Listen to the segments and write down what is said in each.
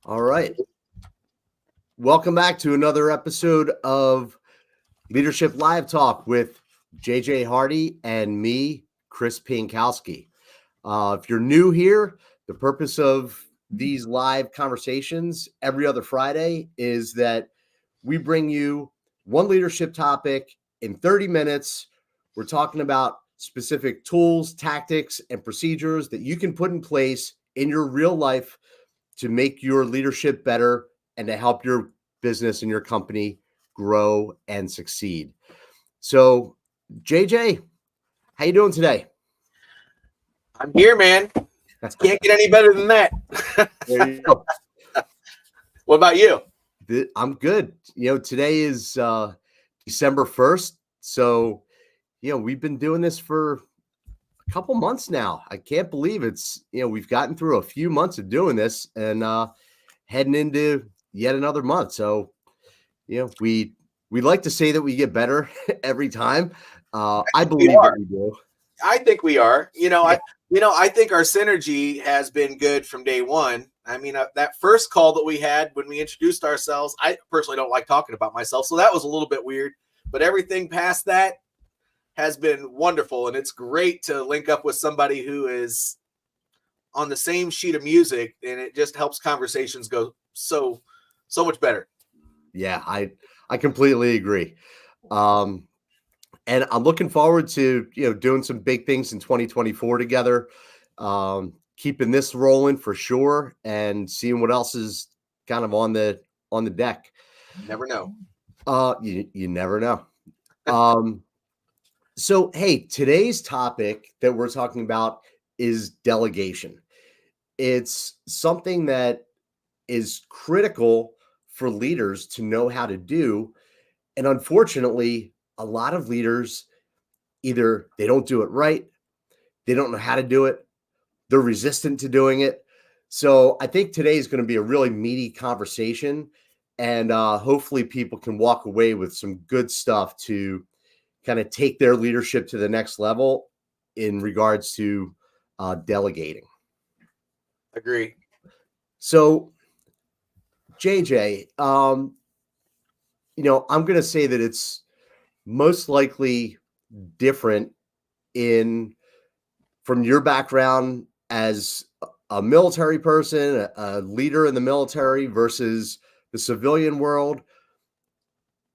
All right. Welcome back to another episode of Leadership Live Talk with JJ Hardy and me, Chris Piankowski. If you're new here, the purpose of these live conversations every other Friday is that we bring you one leadership topic in 30 minutes. We're talking about specific tools, tactics, and procedures that you can put in place in your real life to make your leadership better and to help your business and your company grow and succeed. So, JJ, how you doing today? I'm here, man. Can't get any better than that. There you go. What about you? I'm good. Today is December 1st. So, we've been doing this for a couple months now. I can't believe it's, we've gotten through a few months of doing this and heading into yet another month. So, we like to say that we get better every time. I believe that we do. I think we are. I think our synergy has been good from day one. I mean, that first call that we had when we introduced ourselves, I personally don't like talking about myself, so that was a little bit weird. But everything past that has been wonderful, and it's great to link up with somebody who is on the same sheet of music, and it just helps conversations go so much better. Yeah, I completely agree. And I'm looking forward to, doing some big things in 2024 together, keeping this rolling for sure and seeing what else is kind of on the deck. Never know. You never know. So, hey, today's topic that we're talking about is delegation. It's something that is critical for leaders to know how to do. And unfortunately, a lot of leaders, either they don't do it right, they don't know how to do it, they're resistant to doing it. So I think today is going to be a really meaty conversation, and hopefully people can walk away with some good stuff to kind of take their leadership to the next level in regards to delegating. Agree. So, JJ, I'm going to say that it's most likely different from your background as a military person, a leader in the military versus the civilian world.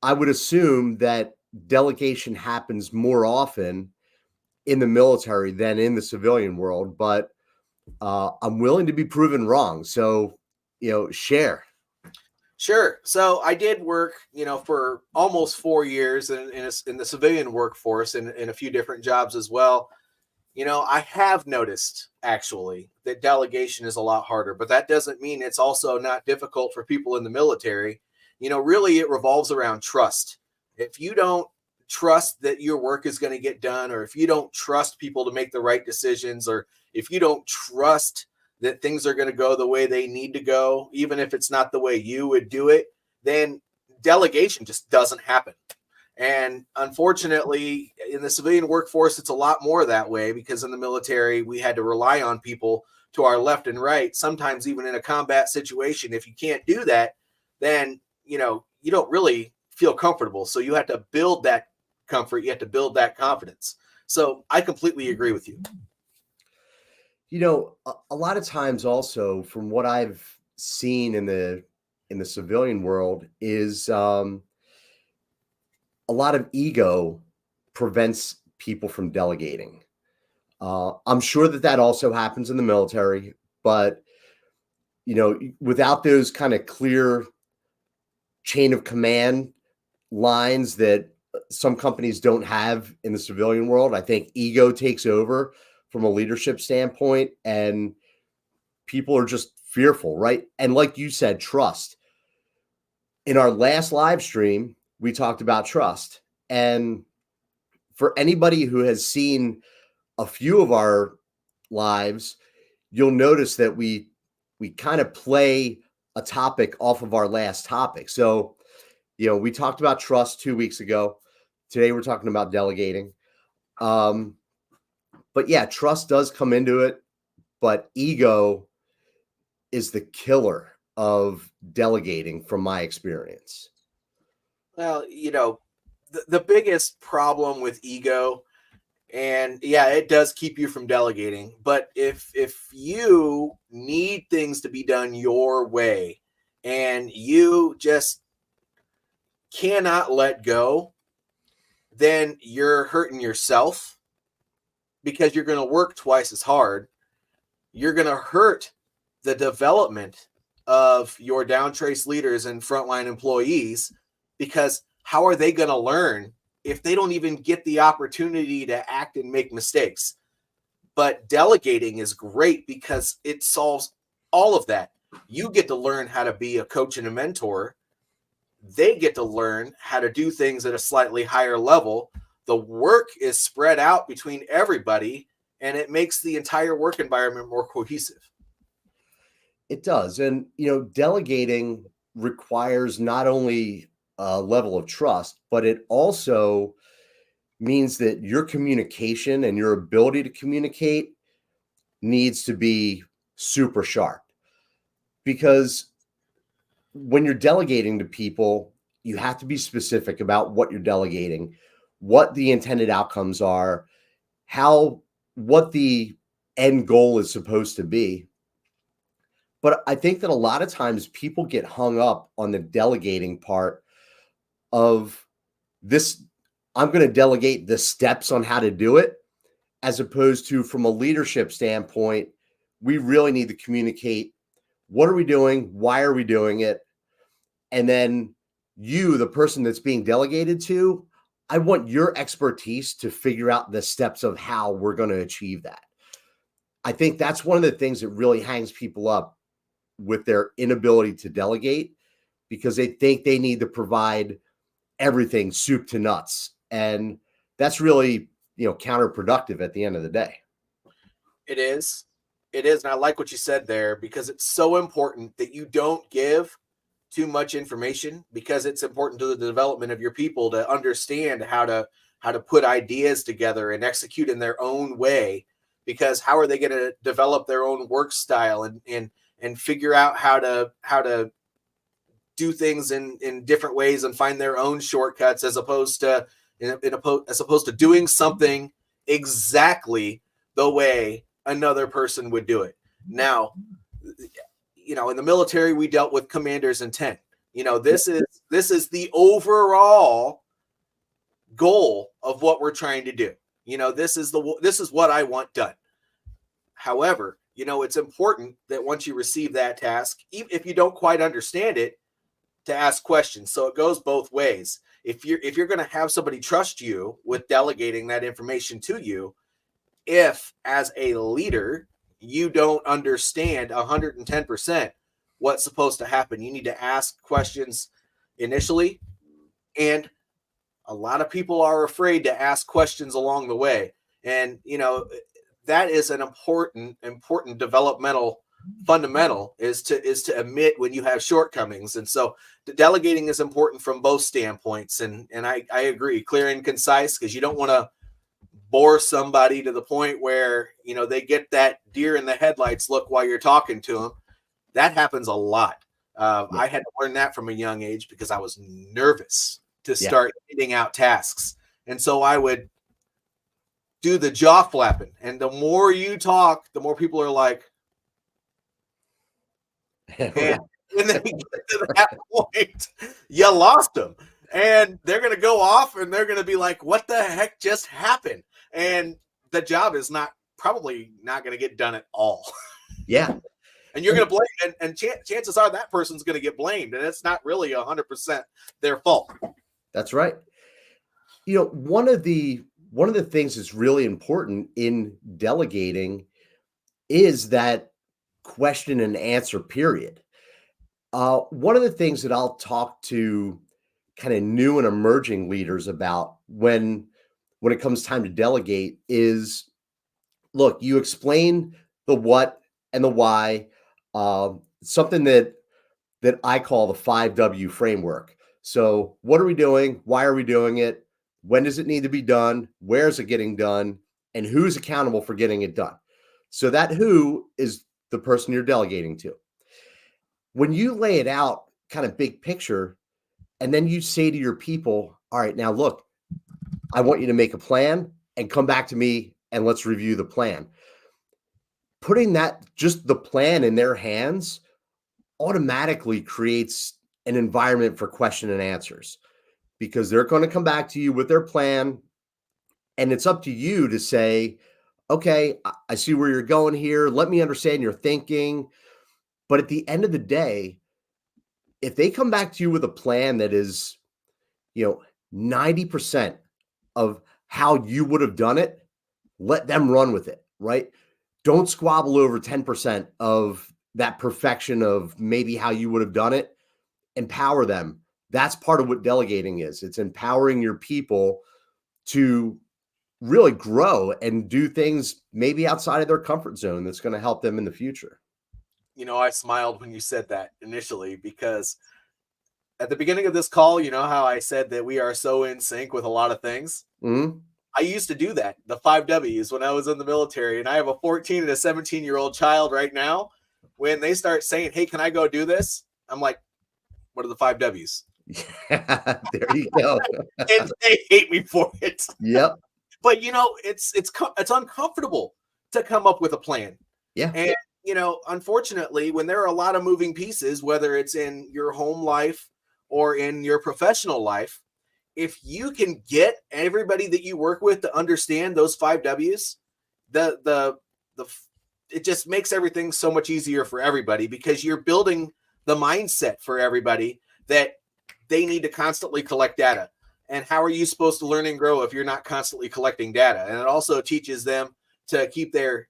I would assume that delegation happens more often in the military than in the civilian world, but I'm willing to be proven wrong. So, share. Sure. So I did work, for almost 4 years in the civilian workforce in a few different jobs as well. I have noticed actually that delegation is a lot harder, but that doesn't mean it's also not difficult for people in the military. Really it revolves around trust. If you don't trust that your work is going to get done, or if you don't trust people to make the right decisions, or if you don't trust that things are going to go the way they need to go, even if it's not the way you would do it, then delegation just doesn't happen. And unfortunately, in the civilian workforce, it's a lot more that way, because in the military, we had to rely on people to our left and right, sometimes even in a combat situation. If you can't do that, then, you don't really feel comfortable. So you have to build that comfort. You have to build that confidence. So I completely agree with you. A lot of times also from what I've seen in the civilian world is a lot of ego prevents people from delegating. I'm sure that also happens in the military, but without those kind of clear chain of command lines that some companies don't have in the civilian world, I think ego takes over from a leadership standpoint, and people are just fearful, right? And like you said, trust. In our last live stream, we talked about trust. And for anybody who has seen a few of our lives, you'll notice that we kind of play a topic off of our last topic. So, we talked about trust 2 weeks ago. Today, we're talking about delegating. But yeah, trust does come into it, but ego is the killer of delegating from my experience? Well, the biggest problem with ego, and yeah, it does keep you from delegating, but if you need things to be done your way and you just cannot let go, then you're hurting yourself because you're going to work twice as hard. You're going to hurt the development of your downtrace leaders and frontline employees, because how are they going to learn if they don't even get the opportunity to act and make mistakes? But delegating is great because it solves all of that. You get to learn how to be a coach and a mentor. They get to learn how to do things at a slightly higher level. The work is spread out between everybody, and it makes the entire work environment more cohesive. It does. And, delegating requires not only a level of trust, but it also means that your communication and your ability to communicate needs to be super sharp. Because when you're delegating to people, you have to be specific about what you're delegating, what the intended outcomes are, what the end goal is supposed to be. But I think that a lot of times people get hung up on the delegating part of this. I'm going to delegate the steps on how to do it, as opposed to, from a leadership standpoint, we really need to communicate, what are we doing? Why are we doing it? And then you, the person that's being delegated to, I want your expertise to figure out the steps of how we're going to achieve that. I think that's one of the things that really hangs people up with their inability to delegate, because they think they need to provide everything soup to nuts. And that's really, counterproductive at the end of the day. It is. It is. And I like what you said there, because it's so important that you don't give too much information, because it's important to the development of your people to understand how to put ideas together and execute in their own way. Because how are they going to develop their own work style and figure out how to do things in different ways and find their own shortcuts, as opposed to doing something exactly the way another person would do it. Now, in the military, we dealt with commander's intent. This is the overall goal of what we're trying to do. This is what I want done. However, it's important that once you receive that task, even if you don't quite understand it, to ask questions. So it goes both ways. If you're going to have somebody trust you with delegating that information to you, if as a leader you don't understand 110% what's supposed to happen, you need to ask questions initially. And a lot of people are afraid to ask questions along the way. And, that is an important developmental fundamental, is to admit when you have shortcomings. And so the delegating is important from both standpoints. And I agree, clear and concise, because you don't want to bore somebody to the point where, they get that deer in the headlights look while you're talking to them. That happens a lot. I had to learn that from a young age, because I was nervous to start hitting out tasks. And so I would do the jaw flapping. And the more you talk, the more people are like, and when they get to that point, you lost them. And they're going to go off and they're going to be like, what the heck just happened? And the job is probably not going to get done at all. Yeah. And you're going to blame, and chances are that person's going to get blamed. And it's not really 100% their fault. That's right. One of the things that's really important in delegating is that question and answer period. One of the things that I'll talk to kind of new and emerging leaders about when it comes time to delegate is, look, you explain the what and the why, something that I call the 5W framework. So what are we doing? Why are we doing it? When does it need to be done? Where is it getting done? And who's accountable for getting it done? So that who is the person you're delegating to. when you lay it out kind of big picture, and then you say to your people, all right, now look, I want you to make a plan and come back to me and let's review the plan. Putting that, just the plan in their hands, automatically creates an environment for question and answers, because they're going to come back to you with their plan. And it's up to you to say, okay, I see where you're going here. Let me understand your thinking. But at the end of the day, if they come back to you with a plan that is, 90% of how you would have done it, let them run with it, right? Don't squabble over 10% of that perfection of maybe how you would have done it. Empower them. That's part of what delegating is. It's empowering your people to really grow and do things maybe outside of their comfort zone that's going to help them in the future. I smiled when you said that initially, because at the beginning of this call, you know how I said that we are so in sync with a lot of things? Mm-hmm. I used to do that, the 5 W's, when I was in the military, and I have a 14 and a 17-year-old child right now. When they start saying, hey, can I go do this? I'm like, what are the 5 W's? Yeah, there you go. And they hate me for it. Yep. But it's uncomfortable to come up with a plan. Yeah. And unfortunately, when there are a lot of moving pieces, whether it's in your home life or in your professional life, if you can get everybody that you work with to understand those 5 W's, it just makes everything so much easier for everybody, because you're building the mindset for everybody that they need to constantly collect data. And how are you supposed to learn and grow if you're not constantly collecting data? And it also teaches them to keep their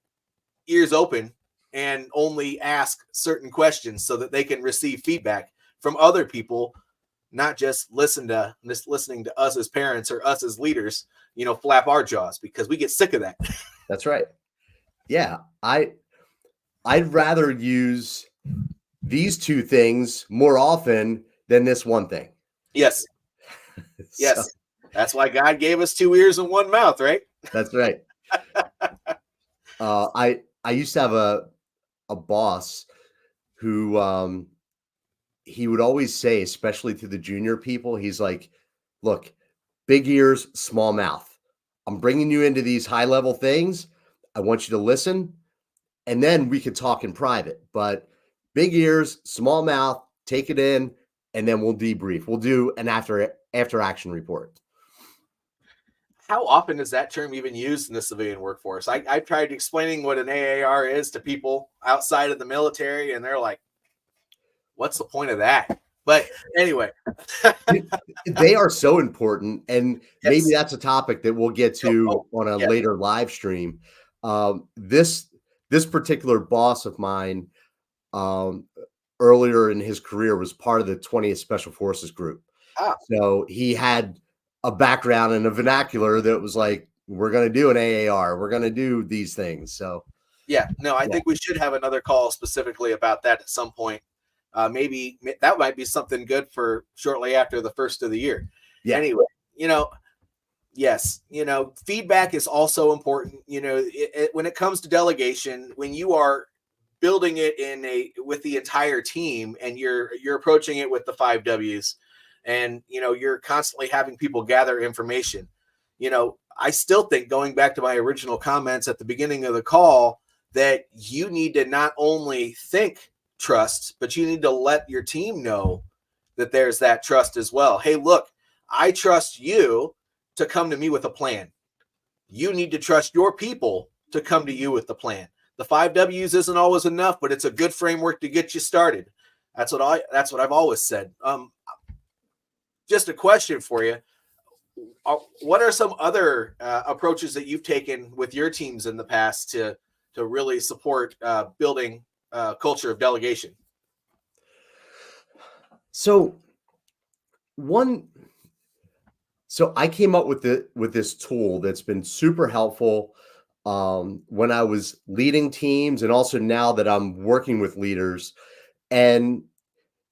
ears open and only ask certain questions so that they can receive feedback from other people, not just listening to us as parents or us as leaders, flap our jaws, because we get sick of that. That's right. Yeah. I'd rather use these two things more often than this one thing. Yes. Yes. That's why God gave us 2 ears and 1 mouth, right? That's right. I used to have a boss who he would always say, especially to the junior people, he's like, look, big ears, small mouth. I'm bringing you into these high level things. I want you to listen, and then we could talk in private. But big ears, small mouth, take it in, and then we'll debrief. We'll do an after action report. How often is that term even used in the civilian workforce? I've tried explaining what an AAR is to people outside of the military, and they're like, what's the point of that? But anyway. They are so important, and Yes. maybe that's a topic that we'll get to on a later live stream. This particular boss of mine, earlier in his career, was part of the 20th Special Forces Group. So he had a background in a vernacular that was like, we're going to do an AAR. We're going to do these things. So I think we should have another call specifically about that at some point. Maybe that might be something good for shortly after the first of the year. Yeah. Anyway, yes, feedback is also important. When it comes to delegation, when you are building it with the entire team, and you're approaching it with the 5 W's, and you're constantly having people gather information. I still think, going back to my original comments at the beginning of the call, that you need to not only think trust, but you need to let your team know that there's that trust as well. Hey, look, I trust you to come to me with a plan. You need to trust your people to come to you with the plan. The 5 W's isn't always enough, but it's a good framework to get you started. That's what I've always said. Just a question for you. What are some other approaches that you've taken with your teams in the past to really support building a culture of delegation? So I came up with this tool that's been super helpful when I was leading teams, and also now that I'm working with leaders. And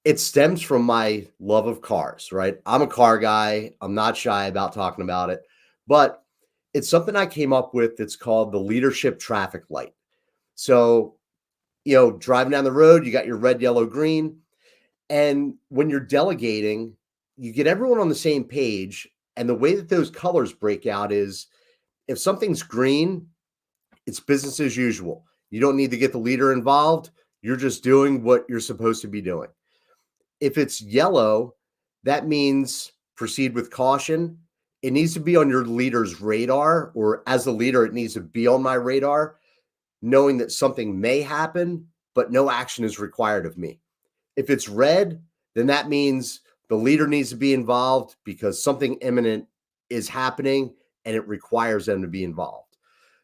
it stems from my love of cars, right? I'm a car guy. I'm not shy about talking about it, but it's something I came up with that's called the leadership traffic light. So, driving down the road, you got your red, yellow, green. And when you're delegating, you get everyone on the same page. And the way that those colors break out is if something's green, it's business as usual. You don't need to get the leader involved. You're just doing what you're supposed to be doing. If it's yellow, that means proceed with caution. It needs to be on your leader's radar, or as the leader, it needs to be on my radar, knowing that something may happen, but no action is required of me. If it's red, then that means the leader needs to be involved because something imminent is happening and it requires them to be involved.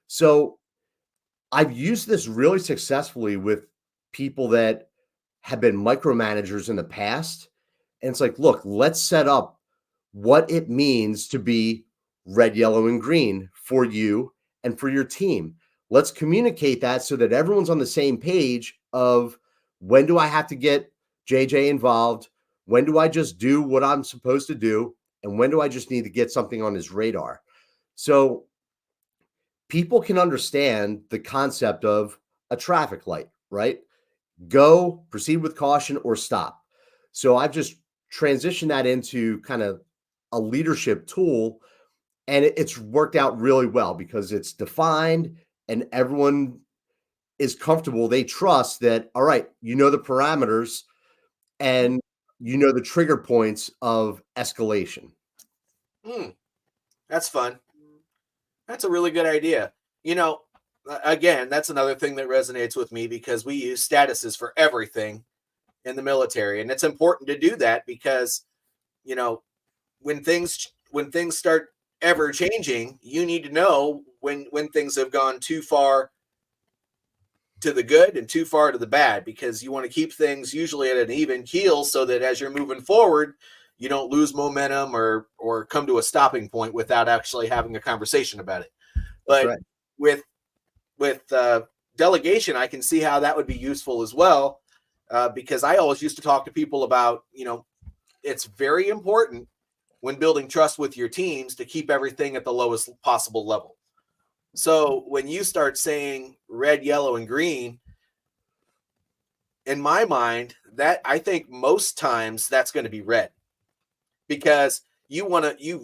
So I've used this really successfully with people that have been micromanagers in the past. And it's like, look, let's set up what it means to be red, yellow, and green for you and for your team. Let's communicate that so that everyone's on the same page of when do I have to get JJ involved? When do I just do what I'm supposed to do? And when do I just need to get something on his radar? So people can understand the concept of a traffic light, right? Go, proceed with caution, or stop. So I've just transitioned that into kind of a leadership tool, and it's worked out really well because it's defined and everyone is comfortable. They trust that, all right, you know the parameters and you know the trigger points of escalation. That's fun. That's a really good idea. Again, that's another thing that resonates with me because we use statuses for everything in the military. And it's important to do that because, when things start ever changing, you need to know when things have gone too far to the good and too far to the bad, because you want to keep things usually at an even keel so that as you're moving forward, you don't lose momentum or come to a stopping point without actually having a conversation about it. That's But right. with delegation, I can see how that would be useful as well, because I always used to talk to people about, it's very important when building trust with your teams to keep everything at the lowest possible level. So when you start saying red, yellow, and green, in my mind, that I think most times that's going to be red, because you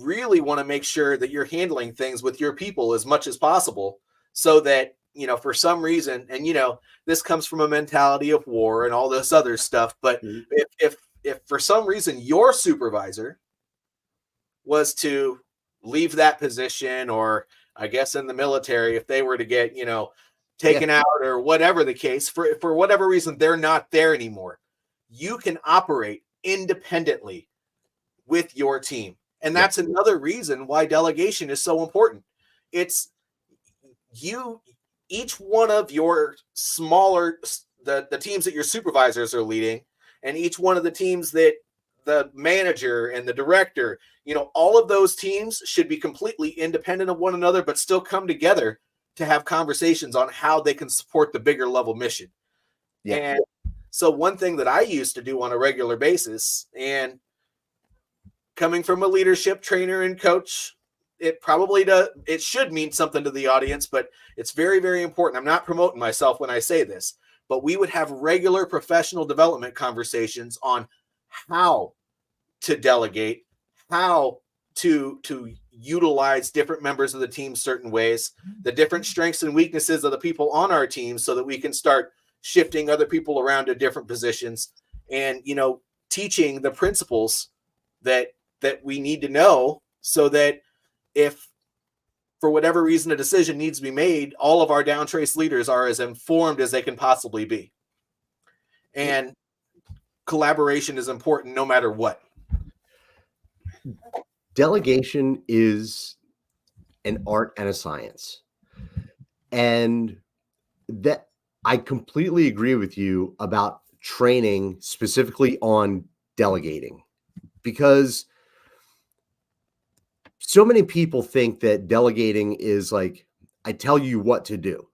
really want to make sure that you're handling things with your people as much as possible, so that, for some reason, and this comes from a mentality of war and all this other stuff, but if for some reason your supervisor was to leave that position, or I guess in the military, if they were to get, taken out or whatever the case, for whatever reason, they're not there anymore, you can operate independently with your team. And that's another reason why delegation is so important. It's each one of your smaller, the teams that your supervisors are leading, and each one of the teams that the manager and the director, all of those teams should be completely independent of one another, but still come together to have conversations on how they can support the bigger level mission. Yeah. And so one thing that I used to do on a regular basis, and coming from a leadership trainer and coach, it should mean something to the audience, but it's very, very important. I'm not promoting myself when I say this, but we would have regular professional development conversations on how to delegate, how to utilize different members of the team certain ways, the different strengths and weaknesses of the people on our team, so that we can start shifting other people around to different positions, and teaching the principles that we need to know, so that if for whatever reason a decision needs to be made, all of our downtrace leaders are as informed as they can possibly be. And collaboration is important no matter what. Delegation is an art and a science. And that I completely agree with you about training specifically on delegating, because so many people think that delegating is like, I tell you what to do.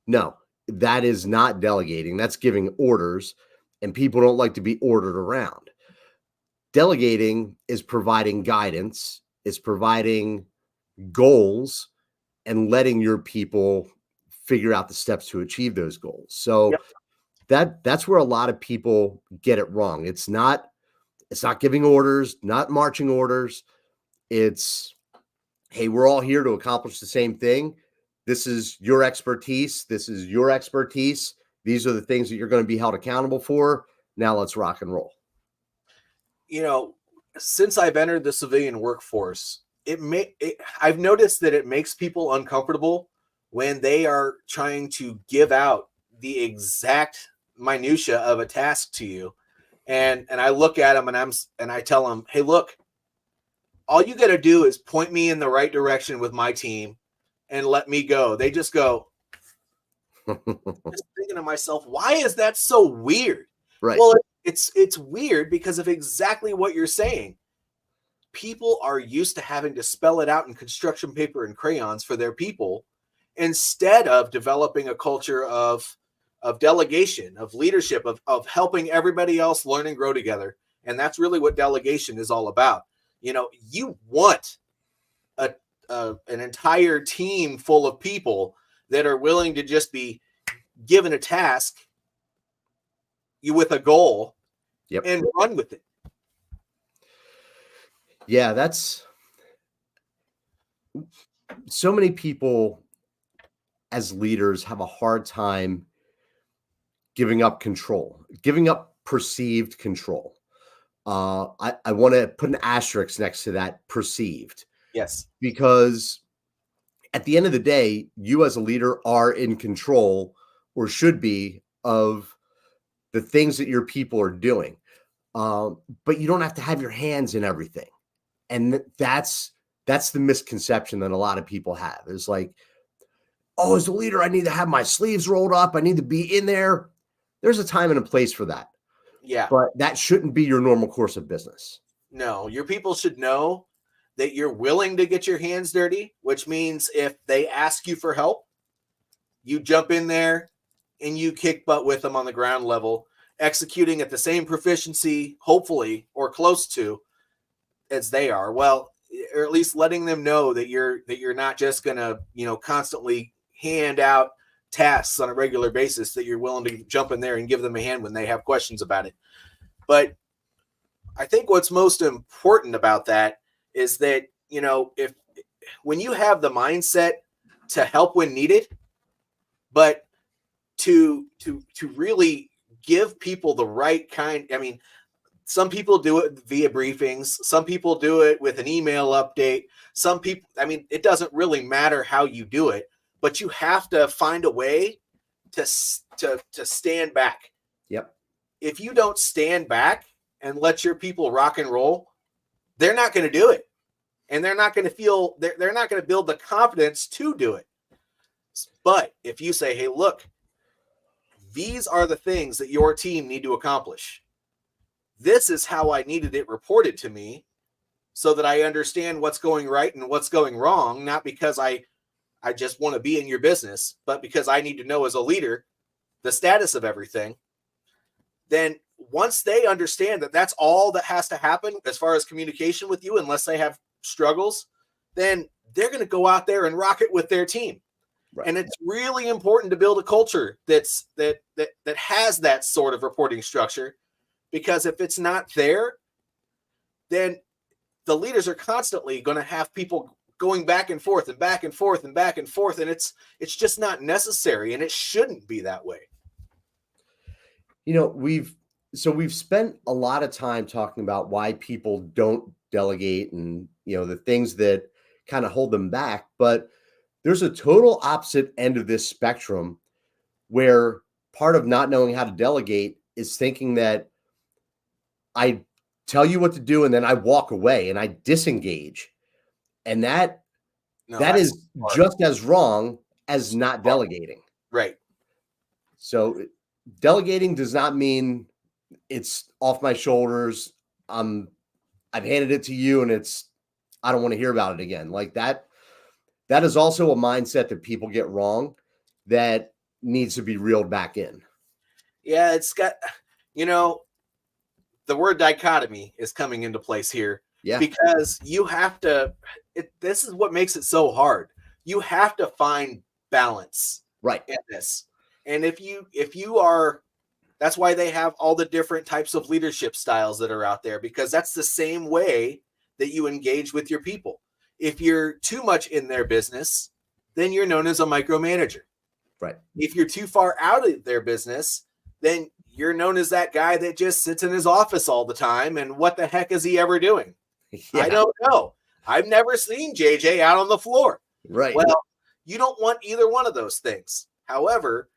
No, that is not delegating. That's giving orders, and people don't like to be ordered around. Delegating is providing guidance, is providing goals, and letting your people figure out the steps to achieve those goals. So that's where a lot of people get it wrong. It's not giving orders, not marching orders. It's, hey, we're all here to accomplish the same thing. This is your expertise. This is your expertise. These are the things that you're going to be held accountable for. Now let's rock and roll. Since I've entered the civilian workforce, I've noticed that it makes people uncomfortable when they are trying to give out the exact minutia of a task to you. And I look at them and I tell them, hey, look, all you got to do is point me in the right direction with my team and let me go. They just go, just thinking to myself, why is that so weird? Right. Well, it's weird because of exactly what you're saying. People are used to having to spell it out in construction paper and crayons for their people instead of developing a culture of delegation, of leadership, of helping everybody else learn and grow together. And that's really what delegation is all about. You want an entire team full of people that are willing to just be given a task with a goal and run with it. Yeah, that's so many people as leaders have a hard time giving up control, giving up perceived control. I want to put an asterisk next to that perceived. Yes. Because at the end of the day, you as a leader are in control or should be of the things that your people are doing. But you don't have to have your hands in everything. And that's the misconception that a lot of people have. It's like, oh, as a leader, I need to have my sleeves rolled up. I need to be in there. There's a time and a place for that. Yeah. But that shouldn't be your normal course of business. No, your people should know that you're willing to get your hands dirty, which means if they ask you for help, you jump in there and you kick butt with them on the ground level, executing at the same proficiency, hopefully, or close to as they are. Well, or at least letting them know that you're not just going to, constantly hand out tasks on a regular basis, that you're willing to jump in there and give them a hand when they have questions about it. But I think what's most important about that is that, if when you have the mindset to help when needed, but to really give people the right kind. I mean, some people do it via briefings. Some people do it with an email update. Some people, it doesn't really matter how you do it, but you have to find a way to stand back. Yep. If you don't stand back and let your people rock and roll, they're not going to do it. And they're not going to feel, they're not going to build the confidence to do it. But if you say, hey, look, these are the things that your team need to accomplish. This is how I needed it reported to me so that I understand what's going right and what's going wrong, not because I just want to be in your business, but because I need to know as a leader the status of everything. Then once they understand that that's all that has to happen as far as communication with you, unless they have struggles, then they're going to go out there and rock it with their team. Right. And it's really important to build a culture that has that sort of reporting structure, because if it's not there, then the leaders are constantly going to have people going back and forth and back and forth and back and forth. And it's just not necessary, and it shouldn't be that way. We've spent a lot of time talking about why people don't delegate and, the things that kind of hold them back. But there's a total opposite end of this spectrum where part of not knowing how to delegate is thinking that I tell you what to do and then I walk away and I disengage. And that is just as wrong as not delegating. Right. So delegating does not mean it's off my shoulders. I've handed it to you and I don't want to hear about it again. Like that is also a mindset that people get wrong that needs to be reeled back in. Yeah, it's got, the word dichotomy is coming into place here. Yeah. Because you have to, this is what makes it so hard. You have to find balance. Right. In this. And if you are That's why they have all the different types of leadership styles that are out there, because that's the same way that you engage with your people. If you're too much in their business, then you're known as a micromanager. Right. If you're too far out of their business, then you're known as that guy that just sits in his office all the time. And what the heck is he ever doing? Yeah. I don't know. I've never seen JJ out on the floor. Right. Well, you don't want either one of those things. However,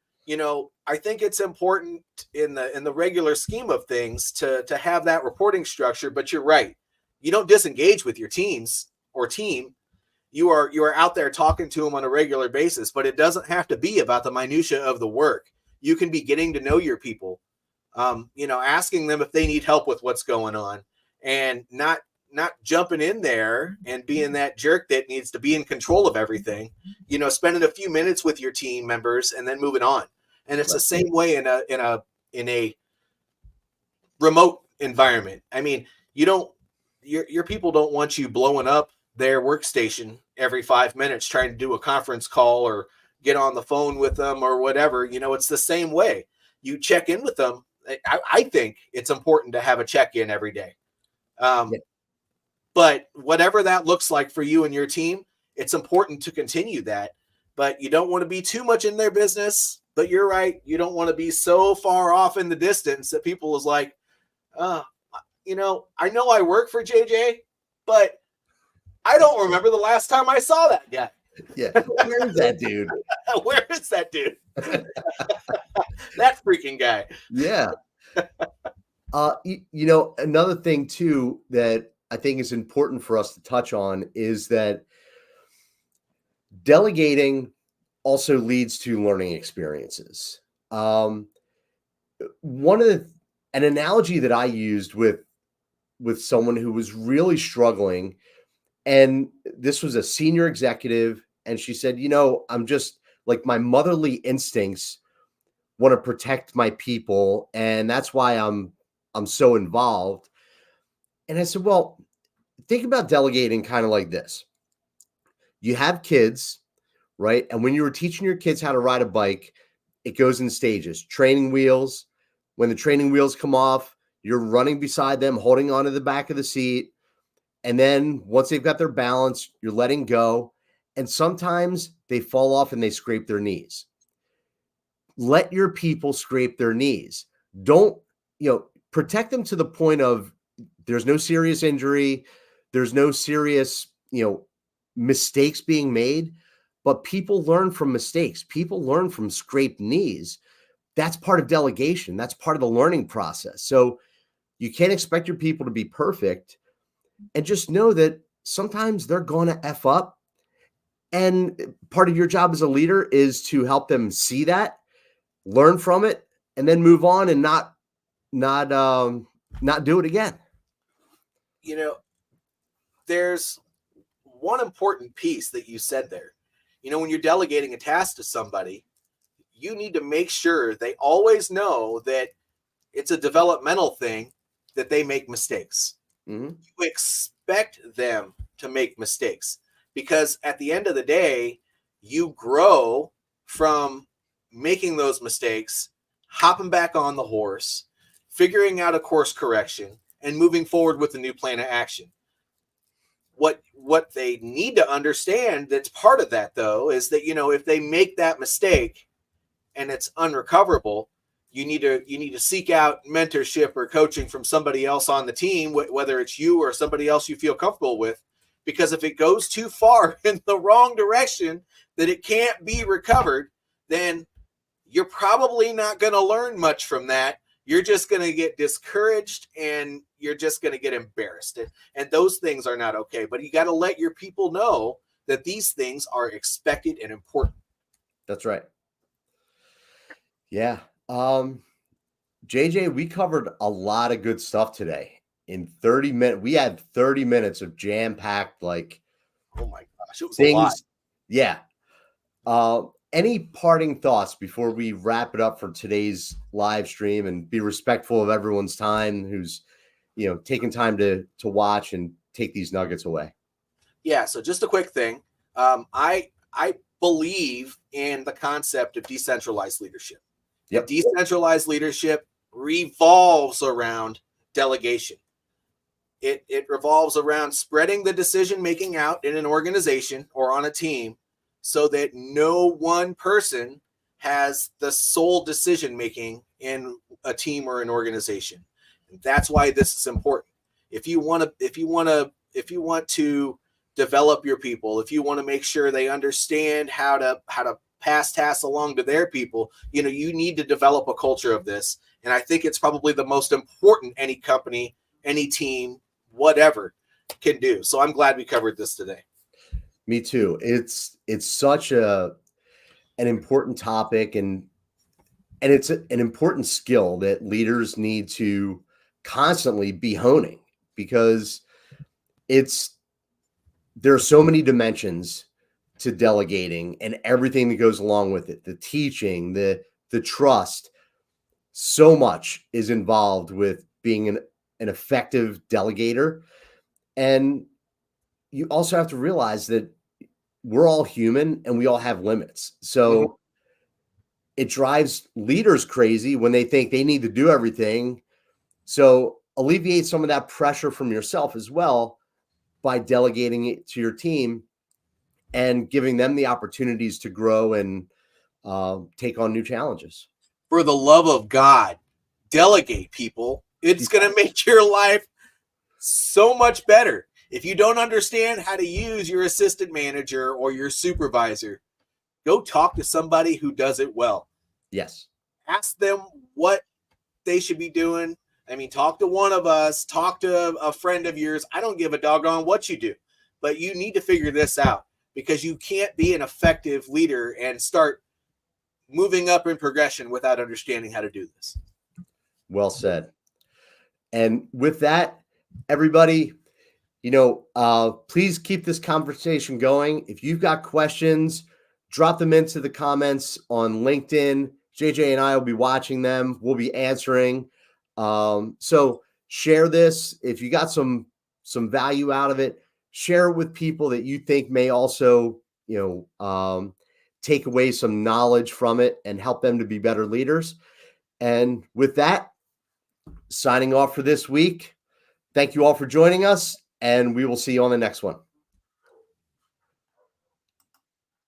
I think it's important in the regular scheme of things to have that reporting structure. But you're right. You don't disengage with your teams or team. You are out there talking to them on a regular basis, but it doesn't have to be about the minutia of the work. You can be getting to know your people, asking them if they need help with what's going on, and not jumping in there and being that jerk that needs to be in control of everything, spending a few minutes with your team members and then moving on. And it's the same way in a remote environment. I mean, your people don't want you blowing up their workstation every 5 minutes trying to do a conference call or get on the phone with them or whatever. It's the same way. You check in with them. I think it's important to have a check-in every day. But whatever that looks like for you and your team, it's important to continue that. But you don't want to be too much in their business. But you're right. You don't want to be so far off in the distance that people is like, I know I work for JJ, but I don't remember the last time I saw that guy. Yeah. Where is that dude? Where is that dude? That freaking guy. Yeah. Another thing too that I think is important for us to touch on is that delegating also leads to learning experiences. An analogy that I used with someone who was really struggling, and this was a senior executive, and she said, I'm just like, my motherly instincts want to protect my people, and that's why I'm so involved. And I said, well, think about delegating kind of like this. You have kids, right? And when you were teaching your kids how to ride a bike, it goes in stages. Training wheels. When the training wheels come off, you're running beside them, holding onto the back of the seat. And then once they've got their balance, you're letting go. And sometimes they fall off and they scrape their knees. Let your people scrape their knees. Don't, protect them to the point of there's no serious injury. There's no serious, mistakes being made. But people learn from mistakes. People learn from scraped knees. That's part of delegation. That's part of the learning process. So you can't expect your people to be perfect. And just know that sometimes they're going to F up. And part of your job as a leader is to help them see that, learn from it, and then move on and not do it again. There's one important piece that you said there. When you're delegating a task to somebody, you need to make sure they always know that it's a developmental thing, that they make mistakes. Mm-hmm. You expect them to make mistakes, because at the end of the day, you grow from making those mistakes, hopping back on the horse, figuring out a course correction, and moving forward with a new plan of action. What they need to understand that's part of that, though, is that, if they make that mistake and it's unrecoverable, you need to seek out mentorship or coaching from somebody else on the team, whether it's you or somebody else you feel comfortable with. Because if it goes too far in the wrong direction that it can't be recovered, then you're probably not going to learn much from that. You're just going to get discouraged and you're just going to get embarrassed. And those things are not okay. But you got to let your people know that these things are expected and important. That's right. Yeah. JJ, we covered a lot of good stuff today. In 30 minutes, we had 30 minutes of jam-packed, oh my gosh, it was things. A lot. Yeah. Any parting thoughts before we wrap it up for today's live stream, and be respectful of everyone's time who's, taking time to watch and take these nuggets away? Yeah. So just a quick thing. I believe in the concept of decentralized leadership. Yep. Decentralized leadership revolves around delegation. It revolves around spreading the decision making out in an organization or on a team so that no one person has the sole decision making in a team or an organization. And that's why this is important. If you want to develop your people, if you want to make sure they understand how to pass tasks along to their people, you need to develop a culture of this. And I think it's probably the most important any company, any team, whatever can do. So I'm glad we covered this today. Me too. It's such an important topic, and it's an important skill that leaders need to constantly be honing, because there are so many dimensions to delegating and everything that goes along with it. The teaching, the trust, so much is involved with being an effective delegator. And you also have to realize that we're all human and we all have limits. So it drives leaders crazy when they think they need to do everything. So alleviate some of that pressure from yourself as well by delegating it to your team and giving them the opportunities to grow and take on new challenges. For the love of God, delegate, people. It's going to make your life so much better. If you don't understand how to use your assistant manager or your supervisor, go talk to somebody who does it well. Yes. Ask them what they should be doing. I mean, talk to one of us, talk to a friend of yours. I don't give a doggone what you do, but you need to figure this out, because you can't be an effective leader and start moving up in progression without understanding how to do this. Well said. And with that, everybody, please keep this conversation going. If you've got questions, drop them into the comments on LinkedIn. JJ and I will be watching them. We'll be answering. So share this. If you got some value out of it, share it with people that you think may also, take away some knowledge from it and help them to be better leaders. And with that, signing off for this week. Thank you all for joining us, and we will see you on the next one.